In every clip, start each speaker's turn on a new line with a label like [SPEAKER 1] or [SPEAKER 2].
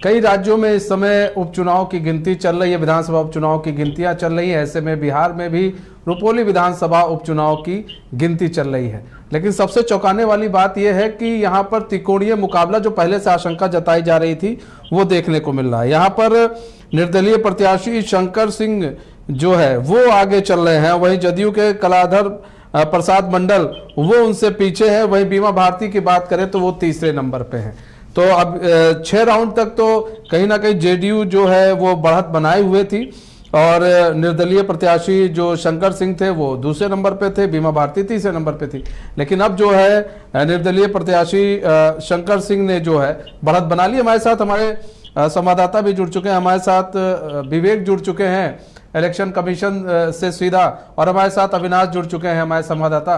[SPEAKER 1] कई राज्यों में इस समय उपचुनाव की गिनती चल रही है, विधानसभा उपचुनाव की गिनतियां चल रही हैं। ऐसे में बिहार में भी रुपौली विधानसभा उपचुनाव की गिनती चल रही है। लेकिन सबसे चौंकाने वाली बात यह है कि यहां पर त्रिकोणीय मुकाबला जो पहले से आशंका जताई जा रही थी वो देखने को मिल रहा है। यहाँ पर निर्दलीय प्रत्याशी शंकर सिंह जो है वो आगे चल रहे हैं, वहीं जदयू के कलाधर प्रसाद मंडल वो उनसे पीछे है, वहीं बीमा भारती की बात करें तो वो तीसरे नंबर पे है। तो अब 6 राउंड तक तो कहीं ना कहीं जेडीयू जो है वो बढ़त बनाए हुए थी और निर्दलीय प्रत्याशी जो शंकर सिंह थे वो दूसरे नंबर पे थे, बीमा भारती तीसरे नंबर पे थी। लेकिन अब जो है निर्दलीय प्रत्याशी शंकर सिंह ने जो है बढ़त बना ली। हमारे साथ हमारे संवाददाता भी जुड़ चुके हैं, हमारे साथ विवेक जुड़ चुके हैं इलेक्शन कमीशन से सीधा, और हमारे साथ अविनाश जुड़ चुके हैं हमारे संवाददाता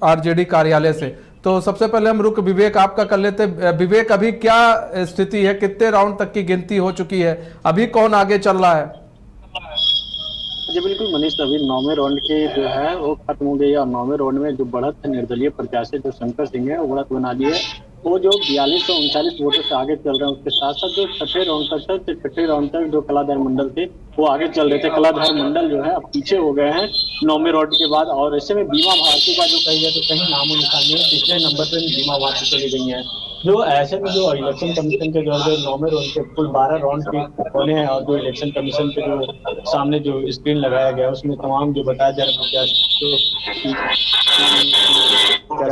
[SPEAKER 1] आरजेडी कार्यालय से। तो सबसे पहले हम रुक विवेक आपका कर लेते। विवेक, अभी क्या स्थिति है, कितने राउंड तक की गिनती हो चुकी है, अभी कौन आगे चल रहा है?
[SPEAKER 2] जी बिल्कुल मनीष, अभी 9वें राउंड के जो है वो खत्म हो गई है और 9वें राउंड में जो बढ़त है निर्दलीय प्रत्याशी जो शंकर सिंह है वो बढ़त बना दी है। वो जो 4239 वोटों से आगे चल रहे हैं। उसके साथ साथ जो छठे राउंड तक था, छठे राउंड तक जो कलाधर मंडल थे वो आगे चल रहे थे। कलाधर मंडल जो है अब पीछे हो गए हैं 9वें राउंड के बाद। और ऐसे में बीमा भारती का जो कही जाए तो कहीं नामो निशान नहीं है। तीसरे नंबर पर बीमा भारती चली गई है। जो ऐसे में जो इलेक्शन कमीशन के जो 9वें राउंड के कुल 12 राउंड के होने हैं और जो इलेक्शन कमीशन के जो सामने जो स्क्रीन लगाया गया उसमें तमाम जो बताया जा रहा है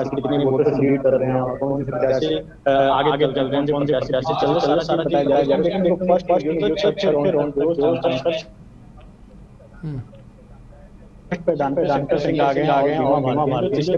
[SPEAKER 2] कितने वोटों से लीड कर रहे हैं और कौन से प्रत्याशी आगे चल रहे हैं, कौन से प्रत्याशी चल रहे हैं, सारा बताया जाएगा। लेकिन जो फर्स्ट जो छठे राउंड शंकर सिंह आगे और बीमा भारती तीसरे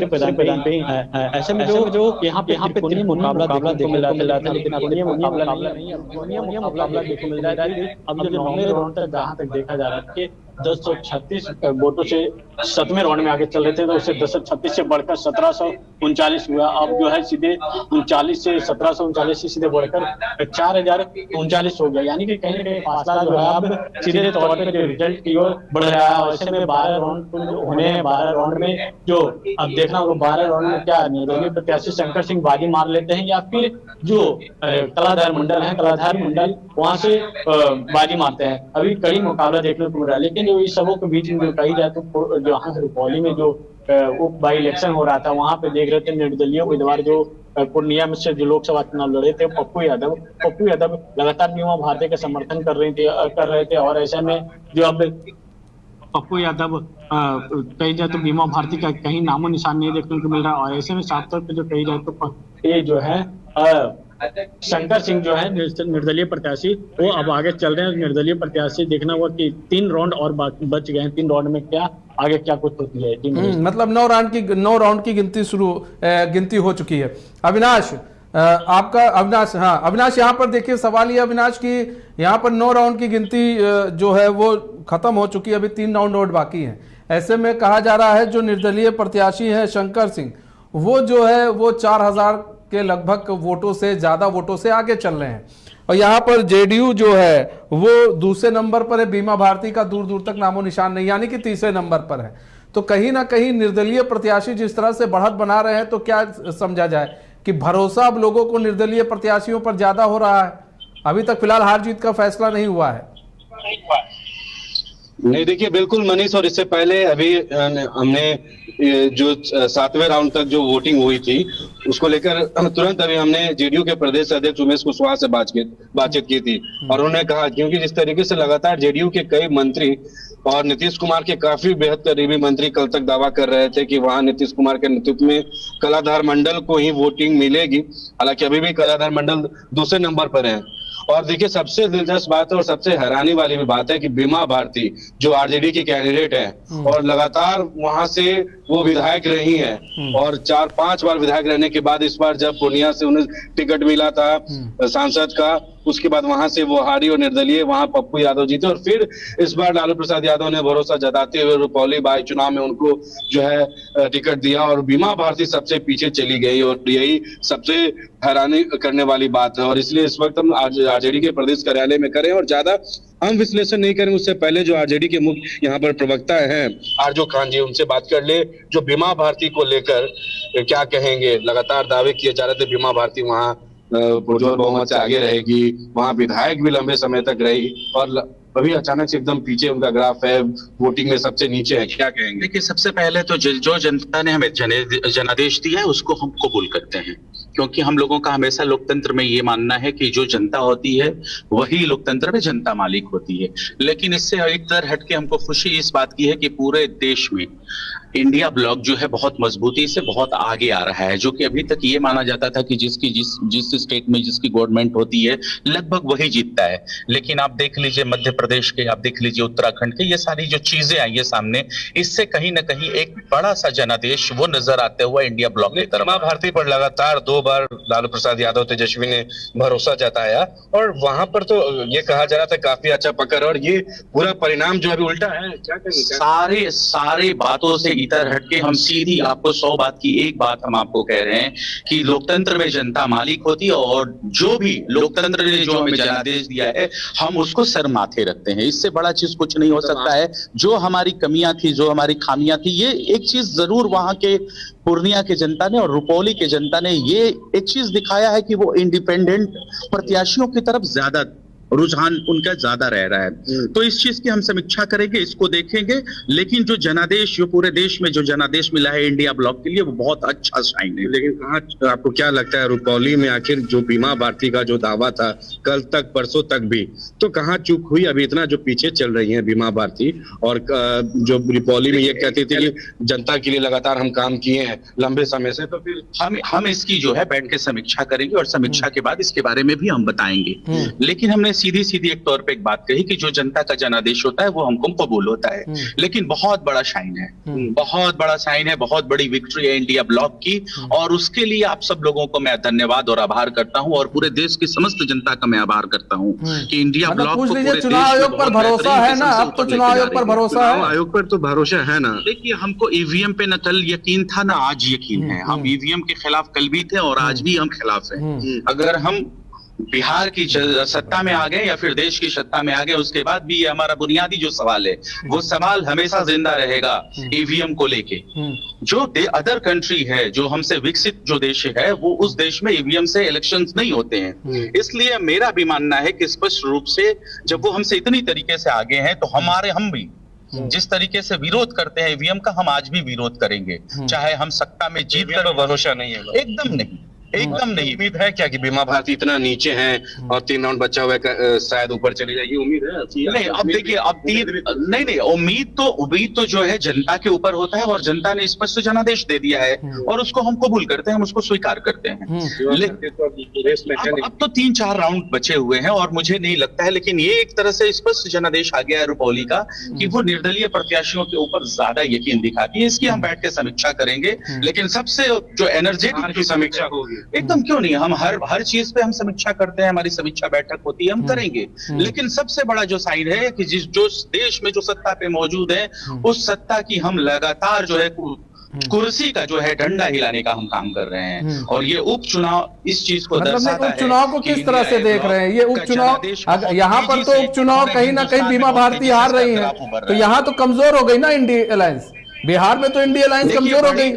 [SPEAKER 2] पैदान पे ही है। ऐसे में जो यहाँ पे तीन मुकाबला देखने को मिल रहा था, लेकिन अब ये मुकाबला नहीं है, ये मुकाबला देखने को मिल रहा है। अब जो 9वें राउंड तक जहाँ तक देखा जा रहा है कि 1036 वोटों से 7वें राउंड में आगे चल रहे थे, तो उससे 1036 से बढ़कर 1739 हुआ। अब जो है सीधे 39 से 1739 से सीधे बढ़कर 4039 हो गया। यानी कि कहीं ना कहीं फासला जो है अब सीधे तौर पर जो रिजल्ट की ओर बढ़ रहा है। और ऐसे में 12 राउंड होने हैं, 12 राउंड में जो अब देखना होगा 12 राउंड में क्या निर्दलीय प्रत्याशी शंकर सिंह बाजी मार लेते हैं या फिर जो कलाधर मंडल है, कलाधर मंडल वहां से बाजी मारते हैं। अभी कड़ी मुकाबला देखने को मिल रहा है। लेकिन जो इस सबों के बीच में जो कही जाए तो जो यहाँ रुपौली में जो उप बाई इलेक्शन हो रहा था वहां पे देख रहे थे निर्दलीय उम्मीदवार जो पूर्णिया में से जो लोकसभा चुनाव लड़े थे पप्पू यादव लगातार बीमा भारती का समर्थन कर रहे थे। और ऐसे में जो अब पप्पू यादव कही जाए तो बीमा भारती का कहीं नामो निशान नहीं देखने को मिल रहा। और ऐसे में साफ तौर पर जो कही जाए तो ये जो है शंकर सिंह जो है निर्दलीय प्रत्याशी वो अब आगे चल रहे हैं। निर्दलीय प्रत्याशी देखना हुआ कि 3 राउंड और बच गए हैं। 3 राउंड में क्या आगे क्या कुछ होती है।
[SPEAKER 1] मतलब 9 राउंड की गिनती हो चुकी है। अविनाश, आपका अविनाश यहाँ पर देखिए सवाल ये अविनाश की यहाँ पर 9 राउंड की गिनती जो है वो खत्म हो चुकी है, अभी 3 राउंड और बाकी हैं। ऐसे में कहा जा रहा है जो निर्दलीय प्रत्याशी है शंकर सिंह वो जो है वो 4000 के लगभग वोटों से ज्यादा वोटों से आगे चल रहे हैं। और यहाँ पर जेडीयू जो है वो दूसरे नंबर पर है, बीमा भारती का दूर दूर तक नामो निशान नहीं, यानी कि तीसरे नंबर पर है। तो कहीं ना कहीं निर्दलीय प्रत्याशी जिस तरह से बढ़त बना रहे हैं तो क्या समझा जाए कि भरोसा अब लोगों को निर्दलीय प्रत्याशियों पर ज्यादा हो रहा है? अभी तक फिलहाल हार जीत का फैसला नहीं हुआ है।
[SPEAKER 3] नहीं देखिए बिल्कुल मनीष, और इससे पहले अभी हमने जो 7वें राउंड तक जो वोटिंग हुई थी उसको लेकर तुरंत अभी हमने जेडीयू के प्रदेश अध्यक्ष उमेश कुशवाहा से बातचीत की थी। और उन्होंने कहा क्योंकि जिस तरीके से लगातार जेडीयू के कई मंत्री और नीतीश कुमार के काफी बेहद करीबी मंत्री कल तक दावा कर रहे थे कि वहां नीतीश कुमार के नेतृत्व में कलाधर मंडल को ही वोटिंग मिलेगी। हालांकि अभी भी कलाधर मंडल दूसरे नंबर पर है। और देखिए सबसे दिलचस्प बात है और सबसे हैरानी वाली भी बात है कि बीमा भारती जो आरजेडी की कैंडिडेट है और लगातार वहां से वो विधायक रही है और 4-5 बार विधायक रहने के बाद इस बार जब पूर्णिया से उन्हें टिकट मिला था सांसद का, उसके बाद वहां से वो हारी और निर्दलीय वहां पप्पू यादव जीते। और फिर इस बार लालू प्रसाद यादव ने भरोसा जताते हुए रुपौली बाई चुनाव में उनको जो है टिकट दिया और बीमा भारती सबसे पीछे चली गई। और यही सबसे हैरानी करने वाली बात है। और इसलिए इस वक्त हम आरजेडी के प्रदेश कार्यालय में करें और ज्यादा हम विश्लेषण नहीं करें उससे पहले जो आरजेडी के मुख्य यहाँ पर प्रवक्ता हैं आरजू खान जी, उनसे बात कर ले जो बीमा भारती को लेकर क्या कहेंगे। लगातार दावे किए जा रहे थे बीमा भारती वहां पुरजोर बहुमत से आगे रहेगी, वहां विधायक भी लंबे समय तक रही, और अभी अचानक से एकदम पीछे उनका ग्राफ है, वोटिंग में सबसे नीचे है, क्या कहेंगे?
[SPEAKER 4] देखिए, सबसे पहले तो जो जनता ने हमें जनादेश दिया है उसको हम कबूल करते हैं, क्योंकि हम लोगों का हमेशा लोकतंत्र में ये मानना है कि जो जनता होती है वही लोकतंत्र में जनता मालिक होती है। लेकिन इससे एक दर हटके हमको खुशी इस बात की है कि पूरे देश में इंडिया ब्लॉक जो है बहुत मजबूती से बहुत आगे आ रहा है, जो कि अभी तक ये माना जाता था कि जिस स्टेट में जिसकी गवर्नमेंट होती है लगभग वही जीतता है। लेकिन आप देख लीजिए मध्य प्रदेश के, आप देख लीजिए उत्तराखंड के, ये सारी जो चीजें आई है सामने, इससे कहीं ना कहीं एक बड़ा सा जनादेश वो नजर आते हुए इंडिया ब्लॉक की तरफ।
[SPEAKER 3] उमा भारती पर लगातार 2 बार लालू प्रसाद यादव तेजस्वी ने भरोसा जताया, और वहां पर तो ये कहा जा रहा था काफी अच्छा पकड़, और ये पूरा परिणाम जो अभी उल्टा है, क्या कहेंगे?
[SPEAKER 4] सारे बातों से इधर हटके हम सीधी आपको 100 बात की एक बात हम आपको कह रहे हैं कि लोकतंत्र में जनता मालिक होती है, और जो भी लोकतंत्र ने जो हमें जनादेश दिया है हम उसको सर माथे रखते हैं। इससे बड़ा चीज कुछ नहीं हो सकता है। जो हमारी कमियां थी, जो हमारी खामियां थी, ये एक चीज जरूर वहां के पूर्णिया के जनता ने और रुपौली के जनता ने ये एक चीज दिखाया है कि वो इंडिपेंडेंट प्रत्याशियों की तरफ ज्यादा रुझान उनका ज्यादा रह रहा है। तो इस चीज की हम समीक्षा करेंगे, इसको देखेंगे। लेकिन जो जनादेश, जो पूरे देश में जो जनादेश मिला है इंडिया ब्लॉक के लिए, वो बहुत अच्छा साइन है।
[SPEAKER 3] लेकिन कहाँ, आपको क्या लगता है रुपौली में आखिर जो बीमा भारती का जो दावा था कल तक परसों तक भी, तो कहाँ चूक हुई? अभी इतना जो पीछे चल रही है बीमा भारती, और जो रुपौली में ये कहती थी कि जनता के लिए लगातार हम काम किए हैं लंबे समय से, तो फिर
[SPEAKER 4] हम इसकी जो है बैठ के समीक्षा करेंगे, और समीक्षा के बाद इसके बारे में भी हम बताएंगे। लेकिन हमने सीधी एक तौर पे एक बात कही कि जो जनता का जनादेश होता है वो हमको कबूल होता है। लेकिन बहुत बड़ा साइन है, बहुत बड़ा साइन है, बहुत बड़ी विक्ट्री है इंडिया ब्लॉक की, और उसके लिए आप सब लोगों को मैं धन्यवाद और आभार करता हूं, और पूरे देश की समस्त जनता का मैं आभार करता हूं कि इंडिया ब्लॉक को पूरे देश
[SPEAKER 1] चुनाव आयोग पर भरोसा है ना? अब तो चुनाव आयोग पर भरोसा है,
[SPEAKER 3] आयोग पर तो भरोसा है ना।
[SPEAKER 4] देखिए, हमको ईवीएम पे न कल यकीन था ना आज यकीन है। हम ईवीएम के खिलाफ कल भी थे और आज भी हम खिलाफ हैं। अगर हम बिहार की सत्ता में आ गए या फिर देश की सत्ता में आ गए, उसके बाद भी ये हमारा बुनियादी जो सवाल है वो सवाल हमेशा जिंदा रहेगा ईवीएम को लेके। जो अदर कंट्री है, जो हमसे विकसित जो देश है, वो उस देश में ईवीएम से इलेक्शंस नहीं होते हैं। इसलिए मेरा भी मानना है कि स्पष्ट रूप से जब वो हमसे इतनी तरीके से आगे हैं, तो हम भी जिस तरीके से विरोध करते हैं ईवीएम का, हम आज भी विरोध करेंगे, चाहे हम सत्ता में जीत कर।
[SPEAKER 3] भरोसा नहीं है?
[SPEAKER 4] एकदम नहीं, एकदम नहीं।
[SPEAKER 3] उम्मीद है क्या कि बीमा भारती इतना नीचे है और 3 राउंड बचा हुआ है, शायद ऊपर चली जाएगी? उम्मीद है?
[SPEAKER 4] नहीं, अब देखिए, अब नहीं, उम्मीद तो जो है जनता के ऊपर होता है, और जनता ने स्पष्ट जनादेश दे दिया है, और उसको हम कबूल करते हैं, हम उसको स्वीकार करते हैं। अब तो 3-4 राउंड बचे हुए हैं, और मुझे नहीं लगता है, लेकिन ये एक तरह से स्पष्ट जनादेश आ गया है रुपौली का कि वो निर्दलीय प्रत्याशियों के ऊपर ज्यादा यकीन दिखाती है। इसकी हम बैठ के समीक्षा करेंगे, लेकिन सबसे जो एनर्जेटिक समीक्षा होगी, एकदम क्यों नहीं, हम हर चीज पे हम समीक्षा करते हैं, हमारी समीक्षा बैठक होती है, हम करेंगे। लेकिन सबसे बड़ा जो साइन है कि जो देश में जो सत्ता पे मौजूद है, उस सत्ता की हम लगातार जो है कुर्सी का जो है डंडा हिलाने का हम काम कर रहे हैं। और ये उपचुनाव इस चीज को दर्शाता है।
[SPEAKER 1] उपचुनाव को किस तरह से देख रहे हैं? ये उपचुनाव, यहाँ पर तो उपचुनाव कहीं ना कहीं बीमा भारती हार रही है, तो यहाँ तो कमजोर हो गई ना इंडिया अलायंस। बिहार में तो इंडिया अलायंस कमजोर हो गई।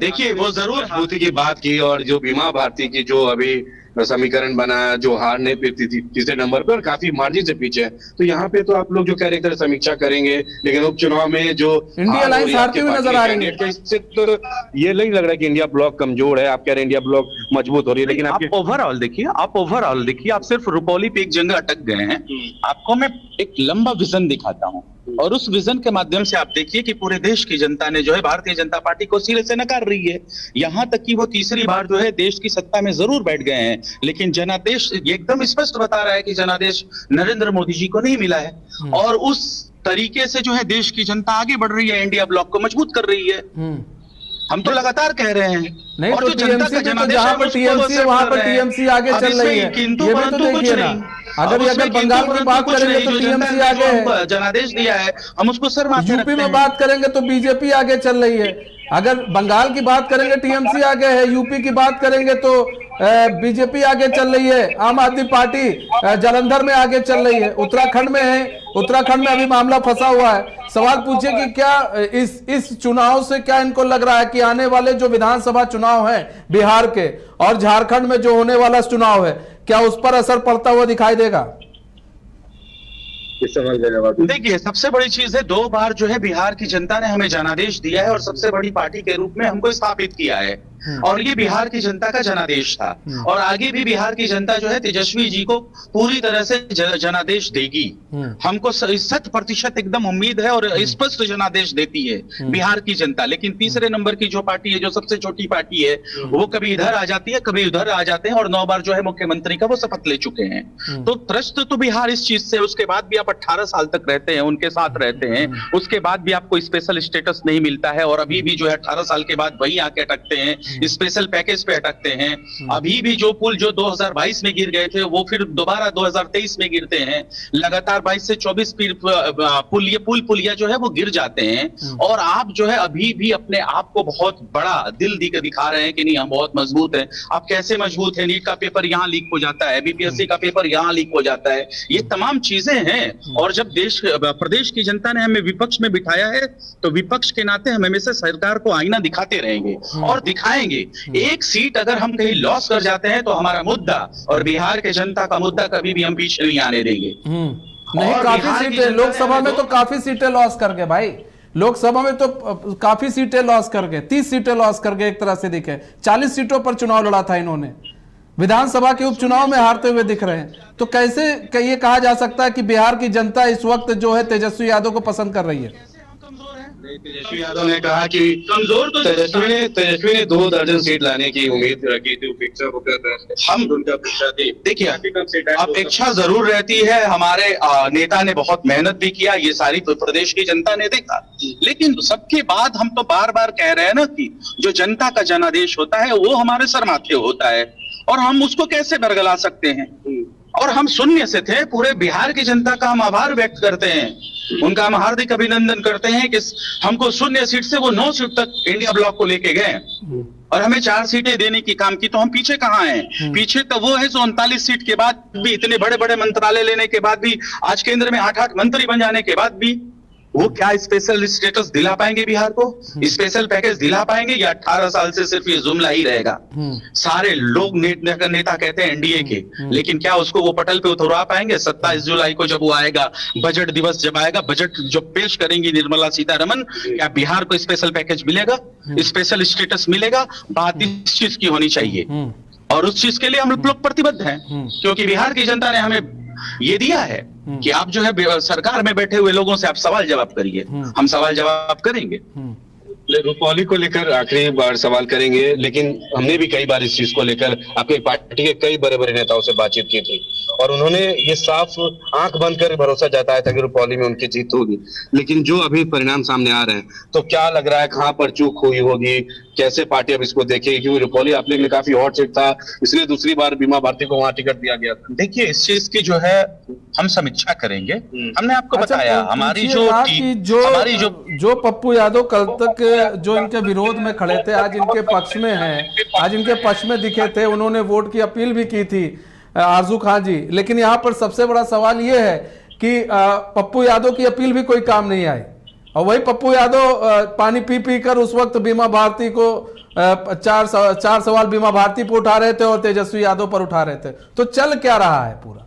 [SPEAKER 4] देखिए वो जरूर
[SPEAKER 3] मजबूती की बात की, और जो बीमा भारती की जो अभी समीकरण बना, जो हारने पे तीसरे नंबर पर काफी मार्जिन से पीछे है, तो यहाँ पे तो आप लोग जो कह रहे हैं तरह समीक्षा करेंगे, लेकिन उपचुनाव में जो
[SPEAKER 1] इंडिया अलायंस हारती हुई नजर आ रही है,
[SPEAKER 3] इससे तो ये नहीं लग रहा है कि इंडिया ब्लॉक कमजोर है। आप कह रहे हैं इंडिया ब्लॉक मजबूत हो रही है, लेकिन
[SPEAKER 4] आप ओवरऑल देखिए, आप सिर्फ रुपौली पे एक जगह अटक गए हैं। आपको मैं एक लंबा विजन दिखाता हूँ, और उस विजन के माध्यम से आप देखिए कि पूरे देश की जनता ने जो है भारतीय जनता पार्टी को सिरे से नकार रही है। यहाँ तक कि वो तीसरी बार जो है देश की सत्ता में जरूर बैठ गए हैं, लेकिन जनादेश एकदम स्पष्ट बता रहा है कि जनादेश नरेंद्र मोदी जी को नहीं मिला है। और उस तरीके से जो है देश की जनता आगे बढ़ रही है, इंडिया ब्लॉक को मजबूत कर रही है। हम तो लगातार कह रहे हैं।
[SPEAKER 1] नहीं, तो टीएमसी तो जहां पर टीएमसी है वहां पर टीएमसी आगे चल रही है, ये भी तो देखिए ना। अगर बंगाल की बात करेंगे तो टीएमसी आगे है,
[SPEAKER 4] जनादेश दिया है, हम उसको सर माथे
[SPEAKER 1] यूपी में बात करेंगे तो बीजेपी आगे चल रही है। अगर बंगाल की बात करेंगे टीएमसी आगे है, यूपी की बात करेंगे तो बीजेपी आगे चल रही है, आम आदमी पार्टी जालंधर में आगे चल रही है, उत्तराखंड में है, उत्तराखंड में अभी मामला फंसा हुआ है। सवाल पूछिए कि क्या इस चुनाव से क्या इनको लग रहा है कि आने वाले जो विधानसभा चुनाव है बिहार के और झारखंड में जो होने वाला चुनाव है, क्या उस पर असर पड़ता हुआ दिखाई देगा?
[SPEAKER 4] देखिए, सबसे बड़ी चीज है, 2 बार जो है बिहार की जनता ने हमें जनादेश दिया है और सबसे बड़ी पार्टी के रूप में हमको स्थापित किया है, और ये बिहार की जनता का जनादेश था, और आगे भी बिहार की जनता जो है तेजस्वी जी को पूरी तरह से जनादेश देगी। हमको 100% एकदम उम्मीद है और स्पष्ट जनादेश देती है बिहार की जनता। लेकिन तीसरे नंबर की जो पार्टी है, जो सबसे छोटी पार्टी है, वो कभी इधर आ जाती है, कभी उधर आ जाते हैं, और 9 बार जो है मुख्यमंत्री का वो शपथ ले चुके हैं। तो त्रस्त तो बिहार इस चीज से, उसके बाद भी आप 18 साल तक रहते हैं, उनके साथ रहते हैं, उसके बाद भी आपको स्पेशल स्टेटस नहीं मिलता है, और अभी भी जो है 18 साल के बाद वही आके अटकते हैं, स्पेशल पैकेज पे अटकते हैं। अभी भी जो पुल जो 2022 में गिर गए थे, वो फिर दोबारा 2023 में गिरते हैं। लगातार 22 से 24 पुलिया जो है वो गिर जाते हैं, और आप जो है अभी भी अपने आप को बहुत बड़ा दिल दिखा रहे हैं कि नहीं, हम बहुत मजबूत हैं। आप कैसे मजबूत हैं? नीट का पेपर यहाँ लीक हो जाता है, बीपीएससी का पेपर यहाँ लीक हो जाता है, ये तमाम चीजें हैं। और जब प्रदेश की जनता ने हमें विपक्ष में बिठाया है, तो विपक्ष के नाते हम हमेशा सरकार को आईना दिखाते रहेंगे और दिखाएंगे। एक सीट अगर हम कहीं लॉस कर जाते हैं तो हमारा मुद्दा और बिहार के जनता का मुद्दा कभी भी हम पीछे नहीं आने देंगे।
[SPEAKER 1] नहीं, काफी सीटें लोकसभा में तो काफी सीटें लॉस कर गए भाई, लोकसभा में तो काफी सीटें लॉस कर गए, 30 सीटें लॉस कर गए, एक तरह से दिखे 40 सीटों पर चुनाव लड़ा था इन्होंने, विधानसभा के उपचुनाव में हारते हुए दिख रहे हैं। तो कैसे ये कहा जा सकता है कि बिहार की जनता इस वक्त जो है तेजस्वी यादव को पसंद कर रही है?
[SPEAKER 3] तेजस्वी यादव ने कहा कि कमजोर तो तेजस्वी ने 2 दर्जन सीट लाने की उम्मीद रखी थी, हम उनका अपेक्षा थी।
[SPEAKER 4] देखिए, अपेक्षा जरूर रहती है, हमारे नेता ने बहुत मेहनत भी किया, ये सारी तो प्रदेश की जनता ने देखा। लेकिन सबके बाद हम तो बार बार कह रहे हैं ना कि जो जनता का जनादेश होता है वो हमारे सर माथे होता है, और हम उसको कैसे बरगला सकते हैं। और हम शून्य से थे, पूरे बिहार की जनता का हम आभार व्यक्त करते हैं, उनका हम हार्दिक अभिनंदन करते हैं कि हमको 0 सीट से वो 9 सीट तक इंडिया ब्लॉक को लेके गए, और हमें 4 सीटें देने की काम की। तो हम पीछे कहाँ हैं? पीछे तो वो है जो 39 सीट के बाद भी, इतने बड़े बड़े मंत्रालय लेने के बाद भी, आज केंद्र में 8 मंत्री बन जाने के बाद भी, वो क्या स्पेशल स्टेटस दिला पाएंगे बिहार को? स्पेशल पैकेज दिला पाएंगे, या 18 साल से सिर्फ ये जुमला ही रहेगा? सारे लोग नेता कहते हैं एनडीए के, लेकिन क्या उसको वो पटल पे उतरवा पाएंगे? 27 जुलाई को जब वो आएगा, बजट दिवस जब आएगा, बजट जो पेश करेंगी निर्मला सीतारमन, क्या बिहार को स्पेशल पैकेज मिलेगा, स्पेशल स्टेटस मिलेगा? बात इस चीज की होनी चाहिए, और उस चीज के लिए हम लोग प्रतिबद्ध हैं, क्योंकि बिहार की जनता ने हमें ये दिया है कि आप जो है सरकार में बैठे हुए लोगों से आप सवाल जवाब करिए, हम सवाल जवाब करेंगे।
[SPEAKER 3] रुपौली को लेकर आखिरी बार सवाल करेंगे, लेकिन हमने भी कई बार इस चीज को लेकर अपनी पार्टी के कई बड़े बड़े नेताओं से बातचीत की थी, और उन्होंने ये साफ आंख बंद कर भरोसा जताया था कि रुपौली में उनकी जीत होगी। लेकिन जो अभी परिणाम सामने आ रहे हैं, तो क्या लग रहा है कहां पर चूक हुई होगी, कैसे पार्टी अब इसको देखेगी? क्योंकि रुपौली अपने लिए काफी हॉट सीट था, इसलिए दूसरी बार बीमा भारती को वहां टिकट दिया गया था।
[SPEAKER 4] देखिए, इस चीज की जो है हम समीक्षा करेंगे। हमने आपको बताया हमारी
[SPEAKER 1] जो पप्पू यादव कल तक जो इनके विरोध में खड़े थे, आज इनके पक्ष में हैं, आज इनके पक्ष में दिखे थे, उन्होंने वोट की अपील भी की थी, आरजू खान जी। लेकिन यहाँ पर सबसे बड़ा सवाल ये है कि पप्पू यादव की अपील भी कोई काम नहीं आई, और वही पप्पू यादव पानी पी कर उस वक्त बीमा भारती को 4 सवाल बीमा भारती पर उठा रहे थे और तेजस्वी यादव पर उठा रहे थे। तो चल क्या रहा है पूरा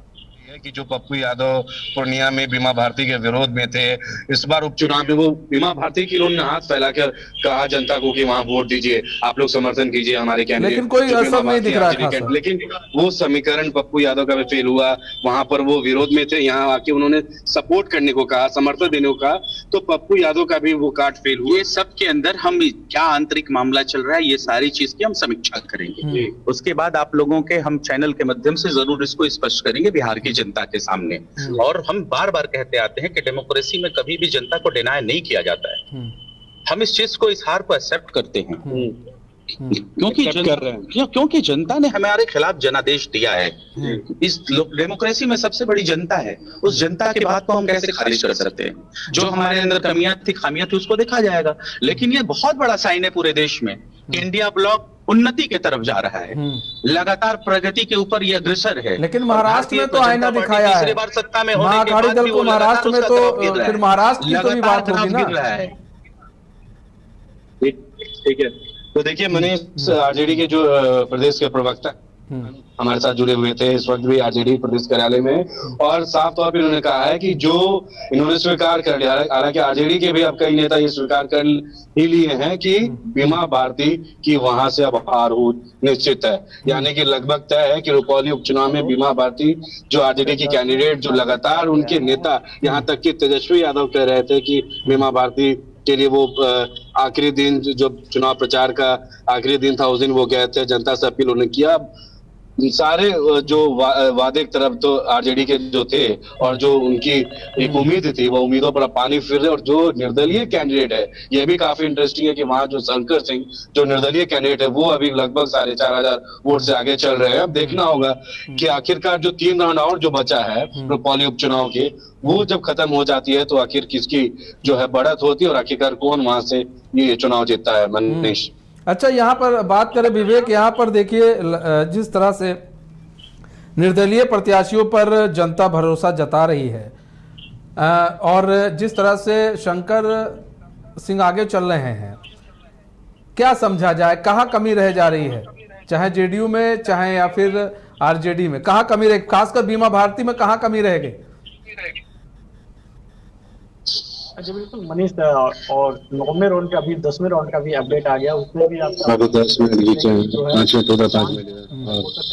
[SPEAKER 3] कि जो पप्पू यादव पूर्णिया में बीमा भारती के विरोध में थे, इस बार उपचुनाव में वो बीमा भारती की उन्होंने हाथ फैलाकर कहा जनता को कि वहां वोट दीजिए, आप लोग समर्थन कीजिए हमारे कैंडिडेट,
[SPEAKER 1] लेकिन कोई असर नहीं दिख रहा था।
[SPEAKER 3] लेकिन वो समीकरण पप्पू यादव का भी फेल हुआ, वहां पर वो विरोध में थे, यहाँ आके उन्होंने सपोर्ट करने को कहा, समर्थन देने को कहा, तो पप्पू यादव का भी वो कार्ड फेल हुआ।
[SPEAKER 4] ये सब के अंदर हम क्या आंतरिक मामला चल रहा है, ये सारी चीज की हम समीक्षा करेंगे। उसके बाद आप लोगों के हम चैनल के माध्यम से जरूर इसको स्पष्ट करेंगे बिहार की जनता के सामने। और हम बार बार कहते आते हैं कि डेमोक्रेसी में कभी भी जनता को डिनाय नहीं किया जाता है। हम इस चीज को, इस हार को एक्सेप्ट करते हैं, क्योंकि जनता ने हमारे खिलाफ जनादेश दिया है। इस डेमोक्रेसी में सबसे बड़ी जनता है, उस जनता की बात को हम कैसे खारिज कर सकते हैं? जो हमारे अंदर कमियां थी, खामियां थी, उसको देखा जाएगा। लेकिन ये बहुत बड़ा साइन है पूरे देश में, इंडिया ब्लॉक उन्नति के तरफ जा रहा है, लगातार प्रगति के ऊपर ये अग्रसर है।
[SPEAKER 1] लेकिन महाराष्ट्र में तो आईना दिखाया है,
[SPEAKER 4] तीसरी बार सत्ता में होने के
[SPEAKER 1] महाअकाली
[SPEAKER 4] बाद
[SPEAKER 1] दल
[SPEAKER 4] भी
[SPEAKER 1] को
[SPEAKER 4] वो
[SPEAKER 1] महाराष्ट्र में
[SPEAKER 4] लगातार
[SPEAKER 1] तो
[SPEAKER 4] उसका ग्राफ गिर रहा
[SPEAKER 1] फिर
[SPEAKER 4] है।
[SPEAKER 1] महाराष्ट्र की तो भी बात
[SPEAKER 4] लगातार
[SPEAKER 1] होगी
[SPEAKER 4] ग्राफ
[SPEAKER 1] ना।
[SPEAKER 4] गिर रहा है।
[SPEAKER 3] ठीक है, तो देखिए मनीष, आरजेडी के जो प्रदेश के प्रवक्ता हमारे साथ जुड़े हुए थे इस वक्त भी आरजेडी प्रदेश कार्यालय में, और साफ तौर पे उन्होंने कहा है कि जो इन्होंने स्वीकार कर लिया, हालांकि आरजेडी के भी अब कई नेता ये स्वीकार कर ही लिए हैं कि बीमा भारती की वहां से अब हार हो निश्चित है, यानी कि लगभग तय है कि रुपौली उपचुनाव में बीमा भारती, जो आरजेडी की कैंडिडेट, जो लगातार उनके नेता, यहाँ तक कि तेजस्वी यादव कह रहे थे कि बीमा भारती के लिए वो आखिरी दिन जो चुनाव प्रचार का आखिरी दिन था उस दिन वो गए थे, जनता से अपील उन्होंने किया। सारे जो वादे एक तरफ तो आरजेडी के जो थे और जो उनकी एक उम्मीद थी, वो उम्मीदों पर पानी फिर रहे, और जो निर्दलीय कैंडिडेट है, ये भी काफी इंटरेस्टिंग है कि वहां जो शंकर सिंह जो निर्दलीय कैंडिडेट है वो अभी लगभग 4,500 वोट से आगे चल रहे हैं। अब देखना होगा कि आखिरकार जो 3 राउंड और जो बचा है रुपौली उपचुनाव के, वो जब खत्म हो जाती है तो आखिर किसकी जो है बढ़त होती है और आखिरकार कौन वहां से ये चुनाव जीतता है। मनीष,
[SPEAKER 1] अच्छा, यहाँ पर बात करें विवेक, यहाँ पर देखिए जिस तरह से निर्दलीय प्रत्याशियों पर जनता भरोसा जता रही है और जिस तरह से शंकर सिंह आगे चल रहे हैं, क्या समझा जाए, कहाँ कमी रह जा रही है, चाहे जेडीयू में चाहे या फिर आरजेडी में, कहाँ कमी रह, खासकर बीमा भारती में कहाँ कमी रह गई?
[SPEAKER 2] जी बिल्कुल मनीष, और 9वें राउंड का भी 10वें राउंड का भी अपडेट आ गया, उसमें भी आप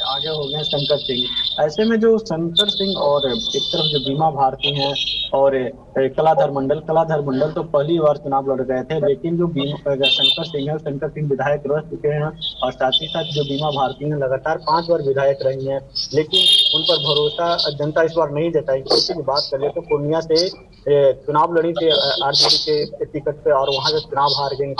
[SPEAKER 2] आगे हो गए शंकर सिंह। ऐसे में जो शंकर सिंह और एक तरफ जो बीमा भारती हैं और कलाधर मंडल तो पहली बार चुनाव लड़ गए थे, लेकिन जो शंकर सिंह है, शंकर सिंह विधायक रह चुके हैं और साथ ही साथ जो बीमा भारती हैं लगातार 5 बार विधायक रही हैं, लेकिन उन पर भरोसा जनता इस बार नहीं जताई। की बात करें तो पूर्णिया से चुनाव लड़ी थी आरजेडी के टिकट पे और वहां से चुनाव हार गई।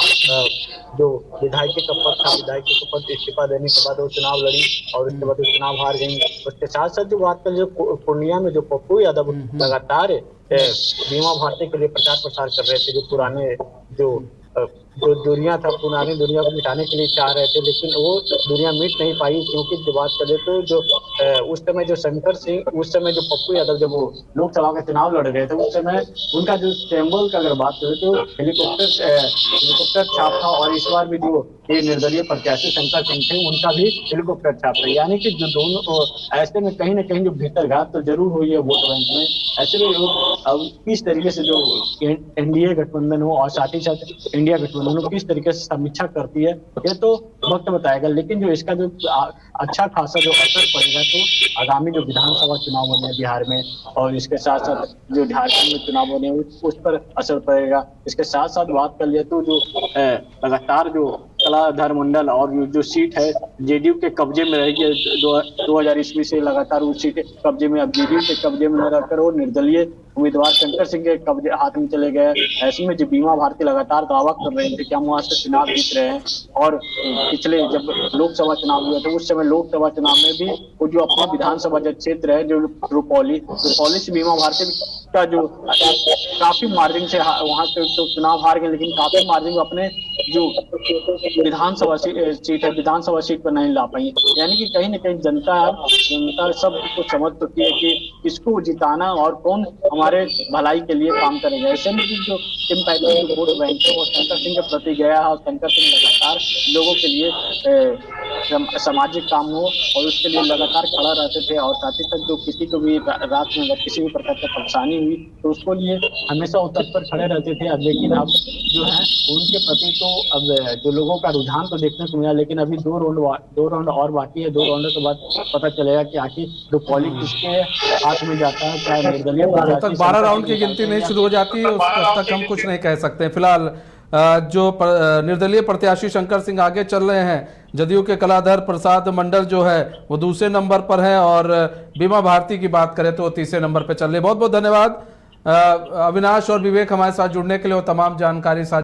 [SPEAKER 2] जो विधायक का पद था, विधायक के पद इस्तीफा देने के बाद वो चुनाव लड़ी और उसके बाद वो चुनाव हार गई। उसके साथ साथ जो बात करें, जो पूर्णिया में जो पप्पू यादव लगातार बीमा भारती के लिए प्रचार प्रसार कर रहे थे, जो पुराने जो दुनिया था, पुरानी दुनिया को मिटाने के लिए चाह रहे थे, लेकिन वो दुनिया मिट नहीं पाई। क्योंकि जो बात करें तो जो उस समय जो शंकर सिंह, उस समय जो पप्पू यादव जब वो लोकसभा का चुनाव लड़ रहे थे, उस समय उनका जो सिंबल का अगर बात करें तो हेलीकॉप्टर छाप था, और इस बार भी जो ये निर्दलीय प्रत्याशी शंकर सिंह थे उनका भी हेलीकॉप्टर छाप था। यानी कि जो दोनों ऐसे में कहीं ना कहीं जो भीतर घात तो जरूर हुई है वोट बैंक में। ऐसे में लोग किस तरीके से जो एनडीए गठबंधन हो और साथ ही साथ इंडिया गठबंधन हो किस तरीके से समीक्षा करती है, ये तो वक्त बताएगा। लेकिन जो इसका जो अच्छा खासा जो असर पड़ेगा तो आगामी जो विधानसभा चुनाव होने हैं बिहार में, और इसके साथ साथ जो झारखंड में चुनाव होने हैं उस पर असर पड़ेगा। इसके साथ साथ बात कर लिया तो जो लगातार जो कलाधर मंडल और जो सीट है जेडीयू के कब्जे में रहेगी 2000 ईस्वी से लगातार वो सीट कब्जे में, अब जेडीयू के कब्जे में रहकर वो निर्दलीय उम्मीदवार शंकर सिंह के कब्जे हाथ में चले गए। ऐसे में जो बीमा भारती लगातार दावा कर रहे थे कि हम वहां से चुनाव जीत रहे हैं, और पिछले जब लोकसभा चुनाव हुआ था उस समय लोकसभा चुनाव में भी वो जो अपने विधानसभा जो क्षेत्र है जो रुपौली से बीमा भारती का जो काफी मार्जिन से वहां से तो चुनाव हार गए, लेकिन काफी मार्जिन अपने जो विधानसभा सीट है विधानसभा सीट पर नहीं ला पाई। यानी कि कहीं ना कहीं जनता सब कुछ समझ चुकी है कि किसको जिताना और कौन हमारे भलाई के लिए काम करेगा। ऐसे में जो सिंपैथी वोट बैंक है वो शंकर सिंह के प्रति गया है, और शंकर सिंह लगातार लोगों के लिए सामाजिक काम हो और उसके लिए लगातार खड़ा रहते थे, और साथ ही साथ जो किसी को भी रात में अगर किसी भी प्रकार की परेशानी हुई तो उसको लिए हमेशा वो तत्पर खड़े रहते थे। अब लेकिन अब जो है उनके प्रति तो अब जो लोगों का रुझान तो देखने को मिला, लेकिन अभी 2 राउंड और बाकी है। 2 राउंड के बाद पता चलेगा कि आखिर रुपौली किसके हाथ में जाता है, चाहे निर्दलीय।
[SPEAKER 1] जब तक 12 राउंड की गिनती नहीं शुरू हो जाती है तब तक हम कुछ नहीं कह सकते। फिलहाल जो निर्दलीय प्रत्याशी शंकर सिंह आगे चल रहे हैं, जदयू के कलाधर प्रसाद मंडल जो है वो दूसरे नंबर पर है, और बीमा भारती की बात करें तो तीसरे नंबर पर चल रहे। बहुत बहुत धन्यवाद अविनाश और विवेक हमारे साथ जुड़ने के लिए और तमाम जानकारी साझा